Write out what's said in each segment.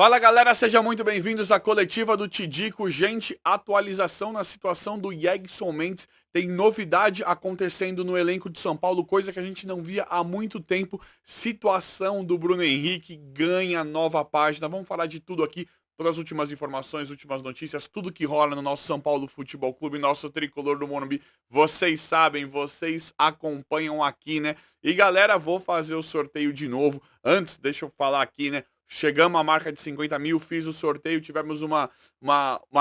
Fala galera, sejam muito bem-vindos à coletiva do Tidico. Gente, atualização na situação do Yegson Mendes. Tem novidade acontecendo no elenco de São Paulo, coisa que a gente não via há muito tempo. Situação do Bruno Henrique ganha nova página. Vamos falar de tudo aqui, todas as últimas informações, últimas notícias, tudo que rola no nosso São Paulo Futebol Clube, nosso tricolor do Morumbi. Vocês sabem, vocês acompanham aqui, né? E galera, vou fazer o sorteio de novo. Antes, deixa eu falar aqui, né? Chegamos à marca de 50 mil, fiz o sorteio, tivemos uma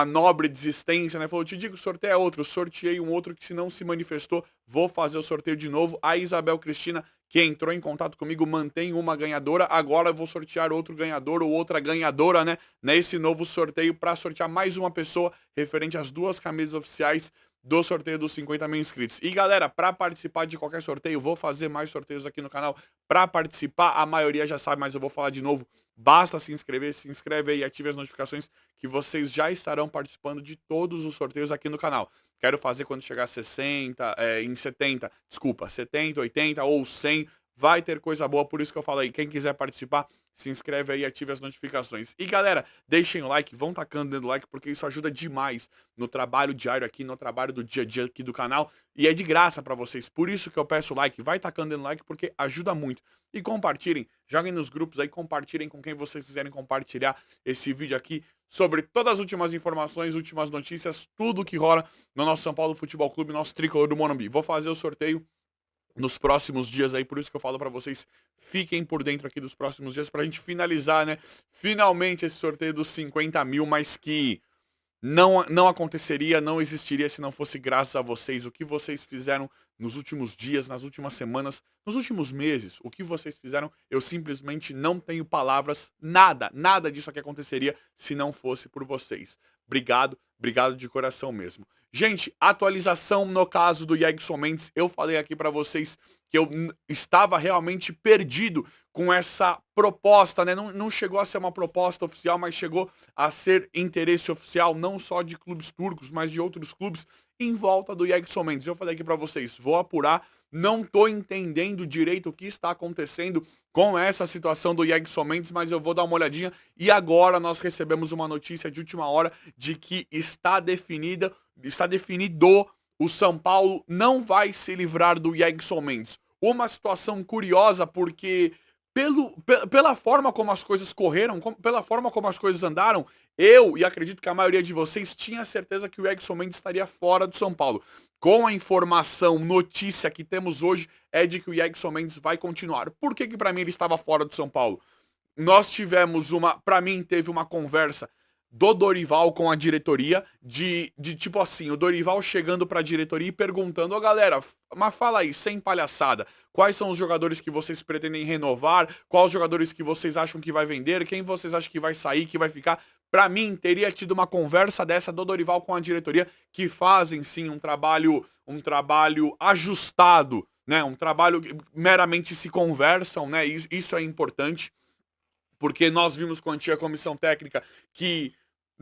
nobre desistência, né? Falou, te digo, o sorteio é outro. Sorteei um outro que se não se manifestou, vou fazer o sorteio de novo. A Isabel Cristina, que entrou em contato comigo, mantém uma ganhadora. Agora eu vou sortear outro ganhador ou outra ganhadora, né? Nesse novo sorteio para sortear mais uma pessoa referente às duas camisas oficiais do sorteio dos 50 mil inscritos. E galera, para participar de qualquer sorteio, vou fazer mais sorteios aqui no canal. Para participar, a maioria já sabe, mas eu vou falar de novo. Basta se inscrever, se inscreve aí e ative as notificações que vocês já estarão participando de todos os sorteios aqui no canal. Quero fazer quando chegar a 60, em 70, desculpa, 70, 80 ou 100, vai ter coisa boa, por isso que eu falo aí, quem quiser participar, se inscreve aí e ative as notificações. E galera, deixem o like, vão tacando dentro do like, porque isso ajuda demais no trabalho diário aqui, no trabalho do dia a dia aqui do canal, e é de graça pra vocês, por isso que eu peço like, vai tacando dentro do like, porque ajuda muito. E compartilhem, joguem nos grupos aí, compartilhem com quem vocês quiserem compartilhar esse vídeo aqui sobre todas as últimas informações, últimas notícias, tudo que rola no nosso São Paulo Futebol Clube, nosso tricolor do Morumbi. Vou fazer o sorteio nos próximos dias aí, por isso que eu falo pra vocês, fiquem por dentro aqui dos próximos dias pra gente finalizar, né, finalmente esse sorteio dos 50 mil, mas que não aconteceria, não existiria se não fosse graças a vocês. O que vocês fizeram nos últimos dias, nas últimas semanas, nos últimos meses, o que vocês fizeram, eu simplesmente não tenho palavras, nada disso aqui aconteceria se não fosse por vocês. Obrigado, obrigado de coração mesmo. Gente, atualização no caso do Yegson Mendes, eu falei aqui pra vocês que eu estava realmente perdido com essa proposta, né? Não chegou a ser uma proposta oficial, mas chegou a ser interesse oficial, não só de clubes turcos, mas de outros clubes, em volta do Yegson Mendes. Eu falei aqui pra vocês, vou apurar, não tô entendendo direito o que está acontecendo com essa situação do Yegson Mendes, mas eu vou dar uma olhadinha. E agora nós recebemos uma notícia de última hora de que está definido, o São Paulo não vai se livrar do Yegson Mendes. Uma situação curiosa porque pela forma como as coisas correram, pela forma como as coisas andaram, eu e acredito que a maioria de vocês tinha certeza que o Yegson Mendes estaria fora do São Paulo. Com a informação, notícia que temos hoje é de que o Yegson Mendes vai continuar. Por que pra mim ele estava fora do São Paulo? Nós tivemos pra mim teve uma conversa do Dorival com a diretoria, de tipo assim, o Dorival chegando pra diretoria e perguntando, ó galera, mas fala aí, sem palhaçada, quais são os jogadores que vocês pretendem renovar, quais os jogadores que vocês acham que vai vender, quem vocês acham que vai sair, que vai ficar. Pra mim, teria tido uma conversa dessa do Dorival com a diretoria, que fazem sim um trabalho ajustado, né, um trabalho que meramente se conversam, né, isso é importante, porque nós vimos com a antiga comissão técnica que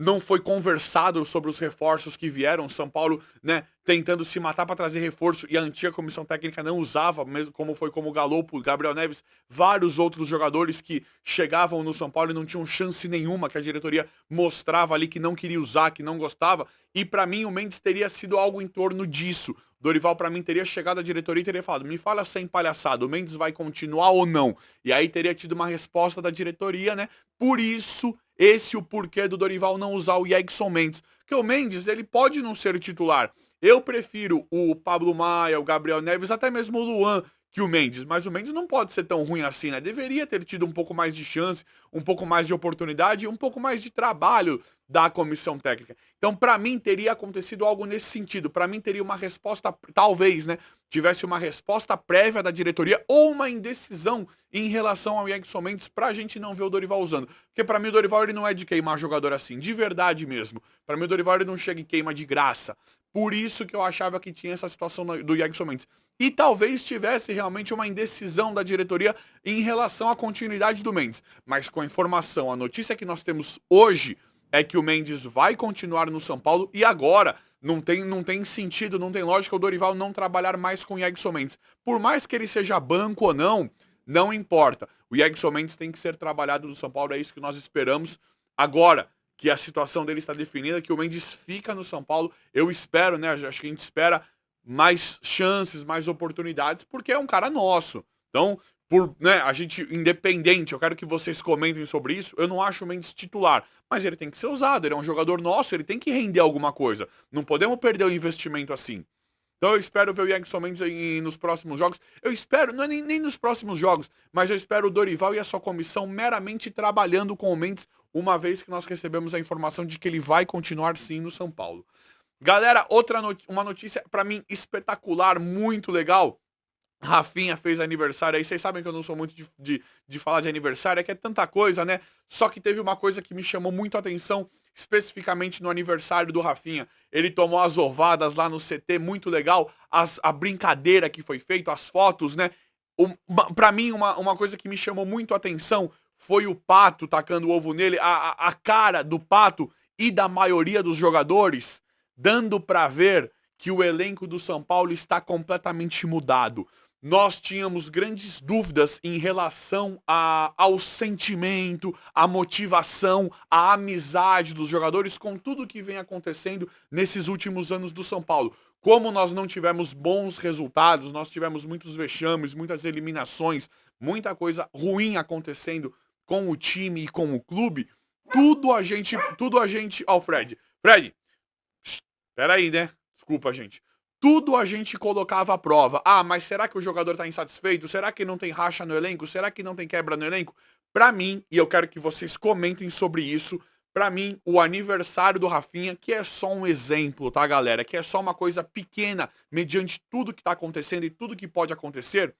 não foi conversado sobre os reforços que vieram, São Paulo, né, tentando se matar para trazer reforço e a antiga comissão técnica não usava, mesmo como foi como o Galopo, Gabriel Neves, vários outros jogadores que chegavam no São Paulo e não tinham chance nenhuma, que a diretoria mostrava ali que não queria usar, que não gostava, e para mim o Mendes teria sido algo em torno disso. Dorival para mim teria chegado à diretoria e teria falado, me fala sem palhaçada, o Mendes vai continuar ou não? E aí teria tido uma resposta da diretoria, né? Por isso, esse o porquê do Dorival não usar o Yegson Mendes. Porque o Mendes, ele pode não ser titular. Eu prefiro o Pablo Maia, o Gabriel Neves, até mesmo o Luan, que o Mendes. Mas o Mendes não pode ser tão ruim assim, né? Deveria ter tido um pouco mais de chance, um pouco mais de oportunidade, um pouco mais de trabalho da comissão técnica. Então, pra mim, teria acontecido algo nesse sentido. Pra mim, teria uma resposta, talvez, né? Tivesse uma resposta prévia da diretoria ou uma indecisão em relação ao Yegson Mendes pra gente não ver o Dorival usando. Porque pra mim o Dorival ele não é de queimar jogador assim, de verdade mesmo. Pra mim o Dorival ele não chega e queima de graça. Por isso que eu achava que tinha essa situação do Yegson Mendes. E talvez tivesse realmente uma indecisão da diretoria em relação à continuidade do Mendes. Mas com a informação, a notícia que nós temos hoje é que o Mendes vai continuar no São Paulo e agora não tem sentido, não tem lógica o Dorival não trabalhar mais com o Yegson Mendes. Por mais que ele seja banco ou não, não importa. O Yegson Mendes tem que ser trabalhado no São Paulo, é isso que nós esperamos. Agora que a situação dele está definida, que o Mendes fica no São Paulo, eu espero, né? Acho que a gente espera mais chances, mais oportunidades, porque é um cara nosso. Então, né, a gente, independente, eu quero que vocês comentem sobre isso, eu não acho o Mendes titular, mas ele tem que ser usado, ele é um jogador nosso, ele tem que render alguma coisa. Não podemos perder o investimento assim. Então eu espero ver o Yegson Mendes nos próximos jogos. Eu espero, não é nem nos próximos jogos, mas eu espero o Dorival e a sua comissão meramente trabalhando com o Mendes, uma vez que nós recebemos a informação de que ele vai continuar sim no São Paulo. Galera, uma notícia pra mim espetacular, muito legal. Rafinha fez aniversário aí, vocês sabem que eu não sou muito de falar de aniversário, é que é tanta coisa, né? Só que teve uma coisa que me chamou muito a atenção, especificamente no aniversário do Rafinha. Ele tomou as ovadas lá no CT, muito legal, a brincadeira que foi feita, as fotos, né? Pra mim, uma coisa que me chamou muito a atenção foi o Pato tacando o ovo nele, a cara do Pato e da maioria dos jogadores, dando pra ver que o elenco do São Paulo está completamente mudado. Nós tínhamos grandes dúvidas em relação ao sentimento, à motivação, à amizade dos jogadores com tudo que vem acontecendo nesses últimos anos do São Paulo. Como nós não tivemos bons resultados, nós tivemos muitos vexames, muitas eliminações, muita coisa ruim acontecendo com o time e com o clube, tudo a gente, ó, Fred, peraí, né? Desculpa, gente. Tudo a gente colocava à prova. Ah, mas será que o jogador tá insatisfeito? Será que não tem racha no elenco? Será que não tem quebra no elenco? Pra mim, e eu quero que vocês comentem sobre isso, pra mim, o aniversário do Rafinha, que é só um exemplo, tá, galera? Que é só uma coisa pequena, mediante tudo que tá acontecendo e tudo que pode acontecer,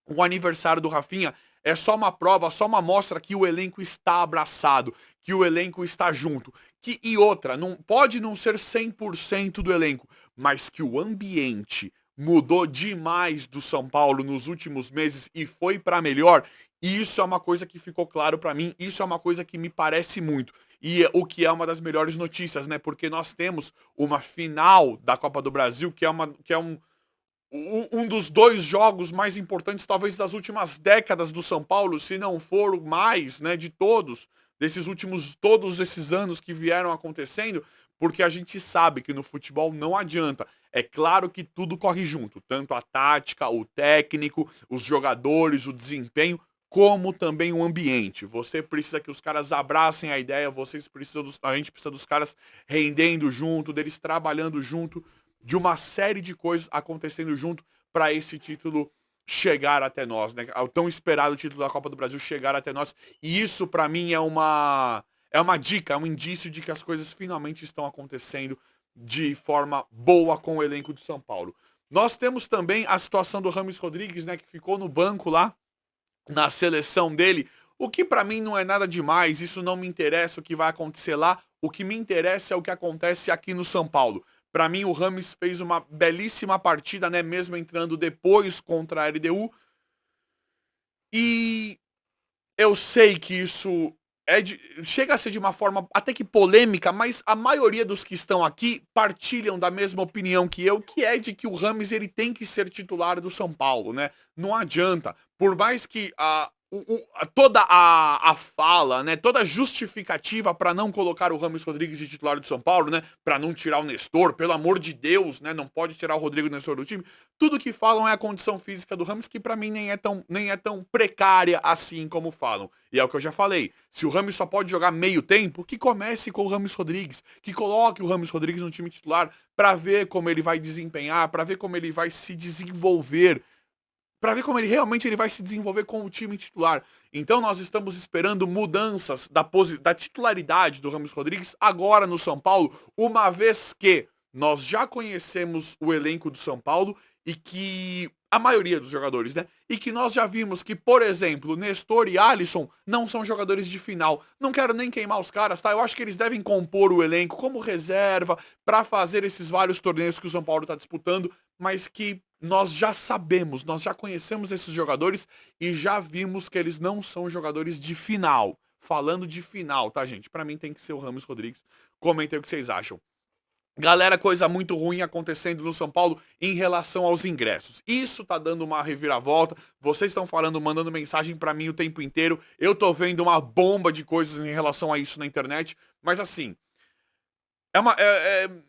o aniversário do Rafinha é só uma prova, só uma mostra que o elenco está abraçado, que o elenco está junto. E outra, não pode não ser 100% do elenco, mas que o ambiente mudou demais do São Paulo nos últimos meses e foi para melhor. Isso é uma coisa que ficou claro para mim, isso é uma coisa que me parece muito. E o que é uma das melhores notícias, né? Porque nós temos uma final da Copa do Brasil, que é um dos dois jogos mais importantes, talvez, das últimas décadas do São Paulo, se não for o mais, né, de todos, todos esses anos que vieram acontecendo, porque a gente sabe que no futebol não adianta. É claro que tudo corre junto, tanto a tática, o técnico, os jogadores, o desempenho, como também o ambiente. Você precisa que os caras abracem a ideia, a gente precisa dos caras rendendo junto, deles trabalhando junto, de uma série de coisas acontecendo junto para esse título chegar até nós, né? O tão esperado título da Copa do Brasil chegar até nós. E isso para mim é uma dica, é um indício de que as coisas finalmente estão acontecendo de forma boa com o elenco de São Paulo. Nós temos também a situação do Rames Rodrigues, né, que ficou no banco lá na seleção dele, o que para mim não é nada demais, isso não me interessa o que vai acontecer lá, o que me interessa é o que acontece aqui no São Paulo. Para mim o Rames fez uma belíssima partida, né, mesmo entrando depois contra a LDU. E eu sei que isso chega a ser de uma forma até que polêmica, mas a maioria dos que estão aqui partilham da mesma opinião que eu, que é de que o Rames ele tem que ser titular do São Paulo, né? Não adianta. Por mais que toda a fala, né, toda a justificativa para não colocar o Rames Rodrigues de titular do São Paulo, né, para não tirar o Nestor, pelo amor de Deus, né, não pode tirar o Rodrigo Nestor do time. Tudo que falam é a condição física do Rames, que para mim nem é tão precária assim como falam. E é o que eu já falei. Se o Rames só pode jogar meio tempo, que comece com o Rames Rodrigues, que coloque o Rames Rodrigues no time titular para ver como ele vai desempenhar, para ver como ele vai se desenvolver, para ver como ele vai se desenvolver com o time titular. Então nós estamos esperando mudanças da titularidade do Rames Rodrigues agora no São Paulo, uma vez que nós já conhecemos o elenco do São Paulo e que a maioria dos jogadores, né? E que nós já vimos que, por exemplo, Nestor e Alisson não são jogadores de final. Não quero nem queimar os caras, tá? Eu acho que eles devem compor o elenco como reserva para fazer esses vários torneios que o São Paulo está disputando, mas que nós já sabemos, nós já conhecemos esses jogadores e já vimos que eles não são jogadores de final. Falando de final, tá, gente? Pra mim tem que ser o Rames Rodrigues. Comentem o que vocês acham. Galera, coisa muito ruim acontecendo no São Paulo em relação aos ingressos. Isso tá dando uma reviravolta. Vocês estão falando, mandando mensagem pra mim o tempo inteiro. Eu tô vendo uma bomba de coisas em relação a isso na internet. Mas assim,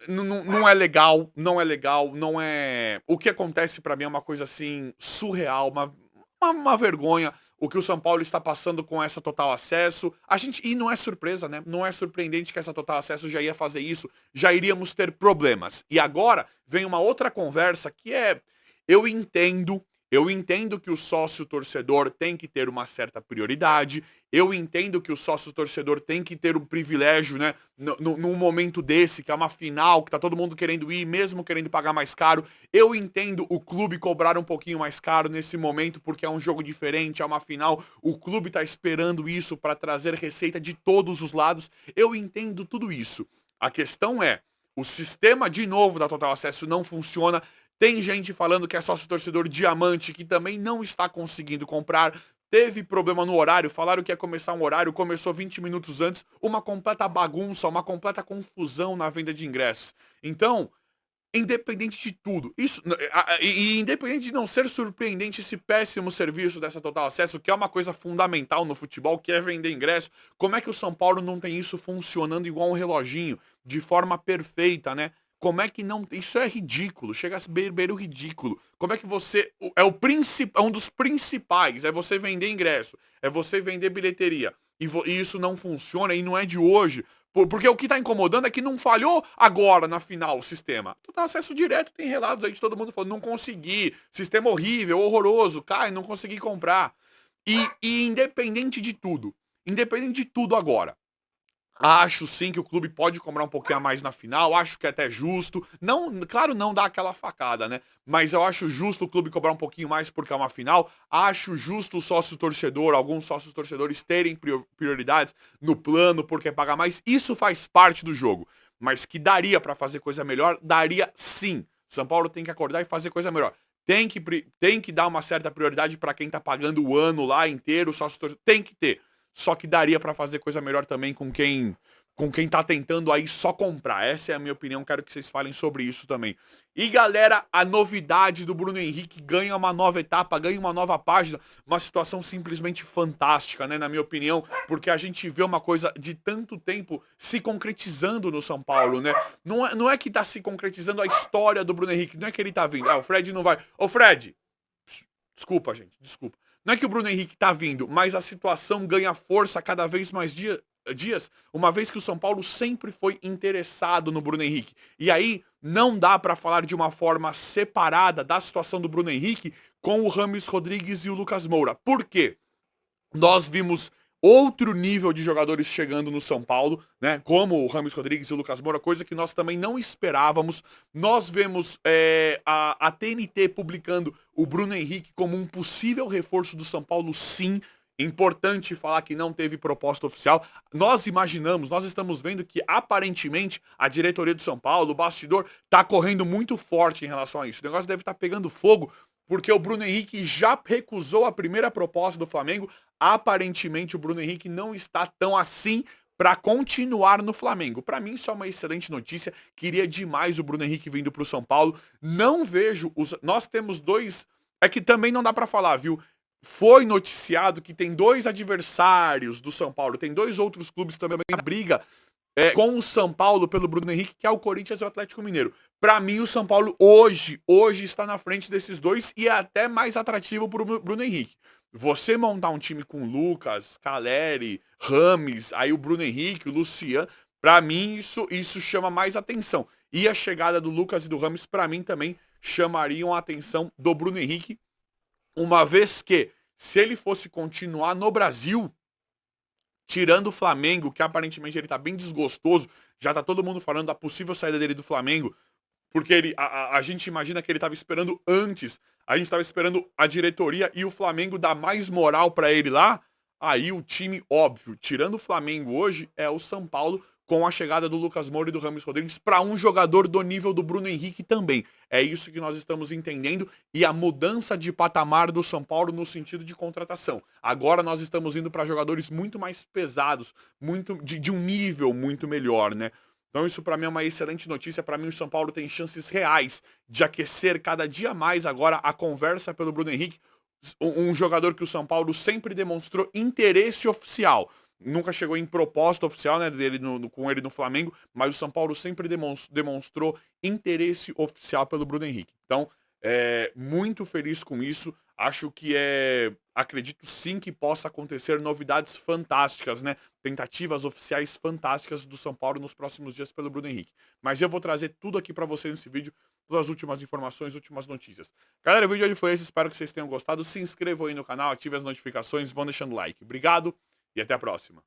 não é legal, não é legal, não é. O que acontece pra mim é uma coisa assim surreal, uma vergonha. O que o São Paulo está passando com essa total acesso. E não é surpresa, né? Não é surpreendente que essa total acesso já ia fazer isso, já iríamos ter problemas. E agora vem uma outra conversa que é. Eu entendo. Eu entendo que o sócio torcedor tem que ter uma certa prioridade. Eu entendo que o sócio torcedor tem que ter um privilégio, né? Num momento desse, que é uma final, que tá todo mundo querendo ir, mesmo querendo pagar mais caro. Eu entendo o clube cobrar um pouquinho mais caro nesse momento, porque é um jogo diferente, é uma final. O clube tá esperando isso para trazer receita de todos os lados. Eu entendo tudo isso. A questão é, o sistema de novo da Total Acesso não funciona. Tem gente falando que é sócio torcedor diamante que também não está conseguindo comprar. Teve problema no horário, falaram que ia começar um horário, começou 20 minutos antes, uma completa bagunça, uma completa confusão na venda de ingressos. Então, independente de tudo, e independente de não ser surpreendente esse péssimo serviço dessa Total Acesso, que é uma coisa fundamental no futebol, que é vender ingresso, como é que o São Paulo não tem isso funcionando igual um reloginho, de forma perfeita, né? Como é que não. Isso é ridículo, chega a beber o ridículo. Como é que você. É um dos principais, é você vender ingresso, é você vender bilheteria. E isso não funciona e não é de hoje. Porque o que tá incomodando é que não falhou agora na final o sistema. Tu dá acesso direto, tem relatos aí de todo mundo falando, não consegui, sistema horrível, horroroso, cai, não consegui comprar. E independente de tudo agora, acho sim que o clube pode cobrar um pouquinho a mais na final, acho que é até justo. Não, claro, não dá aquela facada, né? Mas eu acho justo o clube cobrar um pouquinho mais porque é uma final. Acho justo o sócio torcedor, alguns sócios torcedores terem prioridades no plano porque pagar mais. Isso faz parte do jogo. Mas que daria pra fazer coisa melhor, daria sim. São Paulo tem que acordar e fazer coisa melhor. Tem que dar uma certa prioridade pra quem tá pagando o ano lá inteiro, o sócio torcedor. Tem que ter. Só que daria pra fazer coisa melhor também com quem tá tentando aí só comprar. Essa é a minha opinião, quero que vocês falem sobre isso também. E galera, a novidade do Bruno Henrique ganha uma nova etapa, ganha uma nova página, uma situação simplesmente fantástica, né, na minha opinião, porque a gente vê uma coisa de tanto tempo se concretizando no São Paulo, né? Não é que tá se concretizando a história do Bruno Henrique, não é que ele tá vindo. O Fred não vai. Ô Fred, desculpa, gente, desculpa. Não é que o Bruno Henrique tá vindo, mas a situação ganha força cada vez mais dias, uma vez que o São Paulo sempre foi interessado no Bruno Henrique. E aí não dá pra falar de uma forma separada da situação do Bruno Henrique com o Rames Rodrigues e o Lucas Moura. Por quê? Nós vimos outro nível de jogadores chegando no São Paulo, né? Como o Rames Rodrigues e o Lucas Moura, coisa que nós também não esperávamos. Nós vemos a TNT publicando o Bruno Henrique como um possível reforço do São Paulo, sim. Importante falar que não teve proposta oficial. Nós imaginamos, nós estamos vendo que aparentemente a diretoria do São Paulo, o bastidor, tá correndo muito forte em relação a isso. O negócio deve estar pegando fogo porque o Bruno Henrique já recusou a primeira proposta do Flamengo. Aparentemente o Bruno Henrique não está tão assim para continuar no Flamengo. Para mim isso é uma excelente notícia. Queria demais o Bruno Henrique vindo para o São Paulo. Não vejo nós temos dois, é que também não dá para falar, viu? Foi noticiado que tem dois adversários do São Paulo, tem dois outros clubes também na briga com o São Paulo pelo Bruno Henrique, que é o Corinthians e o Atlético Mineiro. Pra mim, o São Paulo hoje está na frente desses dois e é até mais atrativo pro Bruno Henrique. Você montar um time com Lucas, Caleri, Rames, aí o Bruno Henrique, o Luciano, pra mim isso chama mais atenção. E a chegada do Lucas e do Rames, pra mim também chamariam a atenção do Bruno Henrique, uma vez que, se ele fosse continuar no Brasil, tirando o Flamengo, que aparentemente ele tá bem desgostoso, já tá todo mundo falando da possível saída dele do Flamengo, porque a gente imagina que ele tava esperando antes, a gente tava esperando a diretoria e o Flamengo dar mais moral pra ele lá, aí o time, óbvio, tirando o Flamengo hoje, é o São Paulo, com a chegada do Lucas Moura e do Rames Rodrigues para um jogador do nível do Bruno Henrique também. É isso que nós estamos entendendo e a mudança de patamar do São Paulo no sentido de contratação. Agora nós estamos indo para jogadores muito mais pesados, muito de um nível muito melhor, né? Então isso para mim é uma excelente notícia. Para mim o São Paulo tem chances reais de aquecer cada dia mais agora a conversa pelo Bruno Henrique, um jogador que o São Paulo sempre demonstrou interesse oficial. Nunca chegou em proposta oficial, né, dele com ele no Flamengo, mas o São Paulo sempre demonstrou interesse oficial pelo Bruno Henrique. Então, muito feliz com isso. Acho que acredito sim que possa acontecer novidades fantásticas, né? Tentativas oficiais fantásticas do São Paulo nos próximos dias pelo Bruno Henrique. Mas eu vou trazer tudo aqui para você nesse vídeo, todas as últimas informações, últimas notícias. Galera, o vídeo de hoje foi esse, espero que vocês tenham gostado. Se inscrevam aí no canal, ativem as notificações, vão deixando like. Obrigado e até a próxima.